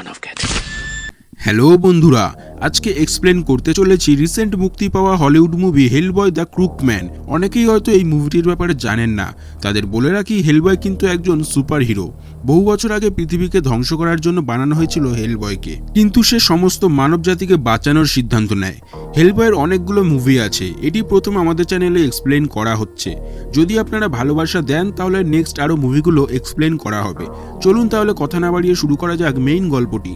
मानव कहते हैं। হ্যালো বন্ধুরা, আজকে এক্সপ্লেন করতে চলেছি রিসেন্ট মুক্তি পাওয়া হলিউড মুভি হেলবয় দ্য ক্রুকম্যান। অনেকেই হয়তো এই মুভিটির ব্যাপারে জানেন না। তাদের বলে রাখি, হেলবয় কিন্তু একজন সুপার হিরো। বহু বছর আগে পৃথিবীকে ধ্বংস করার জন্য বানানো হয়েছিল হেলবয়কে, কিন্তু সে সমস্ত মানব জাতিকে বাঁচানোর সিদ্ধান্ত নেয়। হেলবয়ের অনেকগুলো মুভি আছে, এটি প্রথম আমাদের চ্যানেলে এক্সপ্লেন করা হচ্ছে। যদি আপনারা ভালোবাসা দেন তাহলে নেক্সট আরও মুভিগুলো এক্সপ্লেন করা হবে। চলুন তাহলে কথা না বাড়িয়ে শুরু করা যাক মেইন গল্পটি।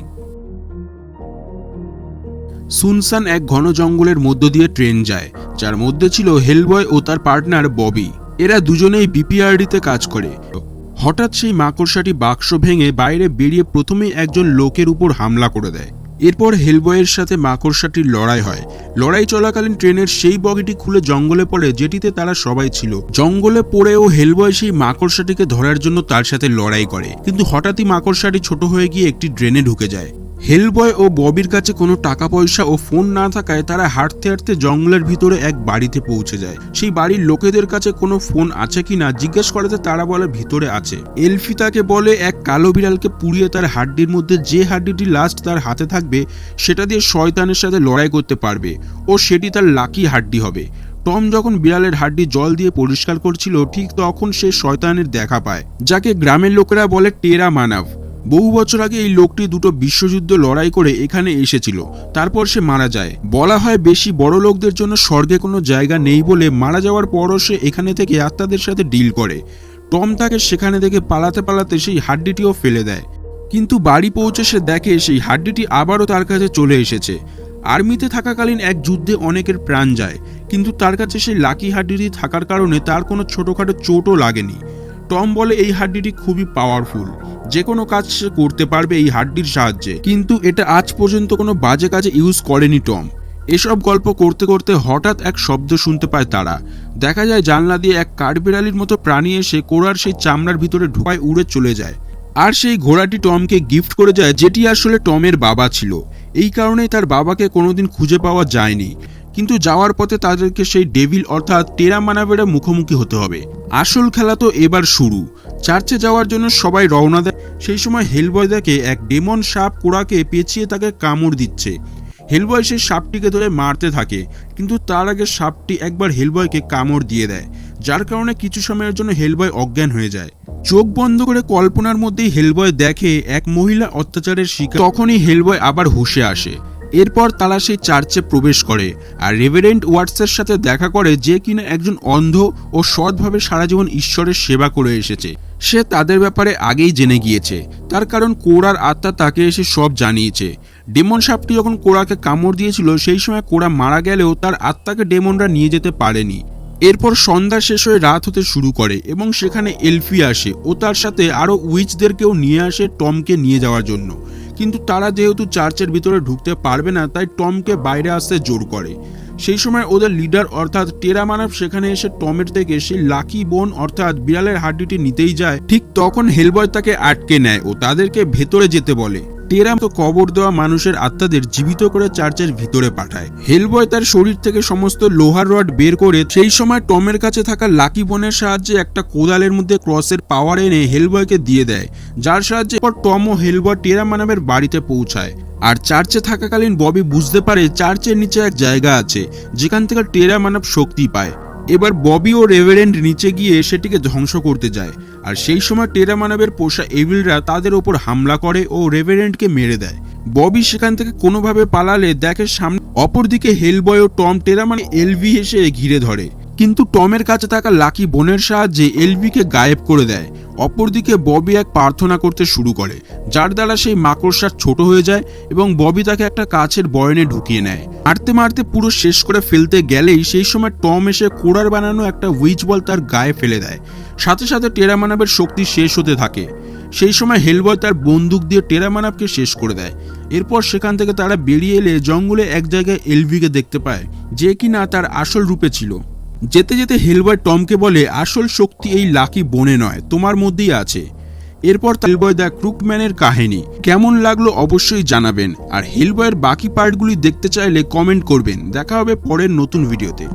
সুনসান এক ঘন জঙ্গলের মধ্য দিয়ে ট্রেন যায়, যার মধ্যে ছিল হেলবয় ও তার পার্টনার ববি। এরা দুজনেই বিপিআরডিতে কাজ করে। হঠাৎ সেই মাকড়সাটি বাক্স ভেঙে বাইরে বেরিয়ে প্রথমেই একজন লোকের উপর হামলা করে দেয়। এরপর হেলবয়ের সাথে মাকড়সাটির লড়াই হয়। লড়াই চলাকালীন ট্রেনের সেই বগিটি খুলে জঙ্গলে পড়ে, যেটিতে তারা সবাই ছিল। জঙ্গলে পড়েও হেলবয় সেই মাকড়সাটিকে ধরার জন্য তার সাথে লড়াই করে, কিন্তু হঠাৎই মাকড়সাটি ছোট হয়ে গিয়ে একটি ড্রেনে ঢুকে যায়। হেলবয় ও ববির কাছে কোনো টাকা পয়সা ও ফোন না থাকায় তারা হাঁটতে হাঁটতে জঙ্গলের ভিতরে এক বাড়িতে পৌঁছে যায়। সেই বাড়ির লোকেদের কাছে কোনো ফোন আছে কিনা জিজ্ঞেস করাতে তারা বলে ভিতরে আছে। এলফি তাকে বলে এক কালো বিড়ালকে পুড়িয়ে তার হাড্ডির মধ্যে যে হাড্ডিটি লাস্ট তার হাতে থাকবে সেটা দিয়ে শয়তানের সাথে লড়াই করতে পারবে ও সেটি তার লাকি হাড্ডি হবে। টম যখন বিড়ালের হাড্ডি জল দিয়ে পরিষ্কার করছিল, ঠিক তখন সে শয়তানের দেখা পায়, যাকে গ্রামের লোকেরা বলে টেরা মানব। বহু বছর আগে এই লোকটি দুটো বিশ্বযুদ্ধ লড়াই করে এখানে এসেছিল, তারপর সে মারা যায়। বলা হয় বেশি বড় লোকদের জন্য স্বর্গে কোনো জায়গা নেই বলে মারা যাওয়ার পরও সে এখানে থেকে আত্মাদের সাথে ডিল করে। টম তাকে সেখানে থেকে পালাতে পালাতে সেই হাড্ডিটিও ফেলে দেয়, কিন্তু বাড়ি পৌঁছে সে দেখে সেই হাড্ডিটি আবারও তার কাছে চলে এসেছে। আর্মিতে থাকাকালীন এক যুদ্ধে অনেকের প্রাণ যায়, কিন্তু তার কাছে সেই লাকি হাড্ডিটি থাকার কারণে তার কোনো ছোটোখাটো চোটও লাগেনি। টম বলে এই হাড্ডিটি খুবই পাওয়ারফুল, যে কোনো কাজ সে করতে পারবে এই হাড্ডির সাহায্যে, কিন্তু এটা আজ পর্যন্ত কোনো বাজে কাজে ইউজ করেনি টম। এসব গল্প করতে করতে হঠাৎ এক শব্দ শুনতে পায় তারা। দেখা যায় জানলা দিয়ে এক কাঠবিড়ালির মতো প্রাণী এসে কোড়ার সেই চামড়ার ভিতরে ঢোকায় উড়ে চলে যায়। আর সেই ঘোড়াটি টমকে গিফট করে যায়, যেটি আসলে টমের বাবা ছিল। এই কারণেই তার বাবাকে কোনোদিন খুঁজে পাওয়া যায়নি, কিন্তু যাওয়ার পথে তাদেরকে সেই ডেভিল অর্থাৎ টেরা মানবের মুখোমুখি হতে হবে। আসল খেলা তো এবার শুরু। চার্চে যাওয়ার জন্য সবাই রওনা দেয়। সেই সময় হেলবয় দেখে এক ডেমন সাপ কোড়াকে পেঁচিয়ে তাকে কামড় দিচ্ছে। হেলবয় সেই সাপটিকে ধরে মারতে থাকে, কিন্তু তার আগে সাপটি একবার হেলবয়কে কামড় দিয়ে দেয়, যার কারণে কিছু সময়ের জন্য হেলবয় অজ্ঞান হয়ে যায়। চোখ বন্ধ করে কল্পনার মধ্যেই হেলবয় দেখে এক মহিলা অত্যাচারের শিকার। তখনই হেলবয় আবার হুঁশে আসে। এরপর তারা সেই চার্চে প্রবেশ করে আর রেভারেন্ড ওয়াটসের সাথে দেখা করে, যে কিনা একজন অন্ধ ও সৎভাবে সারা জীবন ঈশ্বরের সেবা করে এসেছে। সে তাদের ব্যাপারে আগেই জেনে গিয়েছে, তার কারণ কোড়ার আত্মা তাকে এসে সব জানিয়েছে। ডেমন সাপটি যখন কোড়াকে কামড় দিয়েছিল সেই সময় কোড়া মারা গেলেও তার আত্মাকে ডেমনরা নিয়ে যেতে পারেনি। এরপর সন্ধ্যা শেষ হয়ে রাত হতে শুরু করে এবং সেখানে এলফি আসে ও তার সাথে আরও উইচদেরকেও নিয়ে আসে টমকে নিয়ে যাওয়ার জন্য, কিন্তু তারা যেহেতু চার্চের ভিতরে ঢুকতে পারবে না তাই টমকে বাইরে আসতে জোর করে। সেই সময় ওদের লিডার অর্থাৎ টেরা মানব সেখানে এসে টমের থেকে সেই লাকি বোন অর্থাৎ বিড়ালের হাড্ডিটি নিতেই যায়। ঠিক তখন হেলবয় তাকে আটকে নেয় ও তাদেরকে ভেতরে যেতে বলে। টেরা তো কবর দেওয়া মানুষের আত্মাদের জীবিত করে চার্চের ভিতরে পাঠায়। হেলবয় তার শরীর থেকে সমস্ত লোহার রড বের করে সেই সময় টমের কাছে থাকা লাকি বোনের সাহায্যে একটা কোদালের মধ্যে ক্রসের পাওয়ার এনে হেলবয়কে দিয়ে দেয়, যার সাহায্যে টম ও হেলবয় টেরা মানবের বাড়িতে পৌঁছায়। আর চার্চে থাকাকালীন ববি বুঝতে পারে চার্চের নিচে এক জায়গা আছে যেখান থেকে টেরা মানব শক্তি পায়। এবার ববি ও রেভারেন্ড নিচে গিয়ে সেটিকে ধ্বংস করতে যায়, আর সেই সময় টেরা মানবের পোষা এভিলরা তাদের ওপর হামলা করে ও রেভারেন্ডকে মেরে দেয়। ববি সেখান থেকে কোনোভাবে পালালে দেখে সামনে অপরদিকে হেলবয় ও টম টেরা এলভি এসে ঘিরে ধরে, কিন্তু টমের কাছে থাকা লাকি বোনের সাহায্যে এলভিকে গায়েব করে দেয়। অপরদিকে ববি এক প্রার্থনা করতে শুরু করে, যার দ্বারা সেই মাকড়সা ছোট হয়ে যায় এবং ববি তাকে একটা কাছের বয়নে ঢুকিয়ে নেয়। মারতে মারতে পুরো শেষ করে ফেলতে গেলেই সেই সময় টম এসে কোড়ার বানানো একটা উইচ বল তার গায়ে ফেলে দেয়। সাথে সাথে টেরা মানবের শক্তি শেষ হতে থাকে। সেই সময় হেলবয় তার বন্দুক দিয়ে টেরা মানবকে শেষ করে দেয়। এরপর সেখান থেকে তারা বেরিয়ে এলে জঙ্গলে এক জায়গায় এলভিকে দেখতে পায়, যে কিনা তার আসল রূপে ছিল। যেতে যেতে হেলবয় টমকে বলে, আসল শক্তি এই লাকি বোনে নয়, তোমার মধ্যেই আছে। এরপর হেলবয় দ্য ক্রুকম্যানের কাহিনী কেমন লাগলো অবশ্যই জানাবেন, আর হেলবয়ের বাকি পার্টগুলি দেখতে চাইলে কমেন্ট করবেন। দেখা হবে পরের নতুন ভিডিওতে।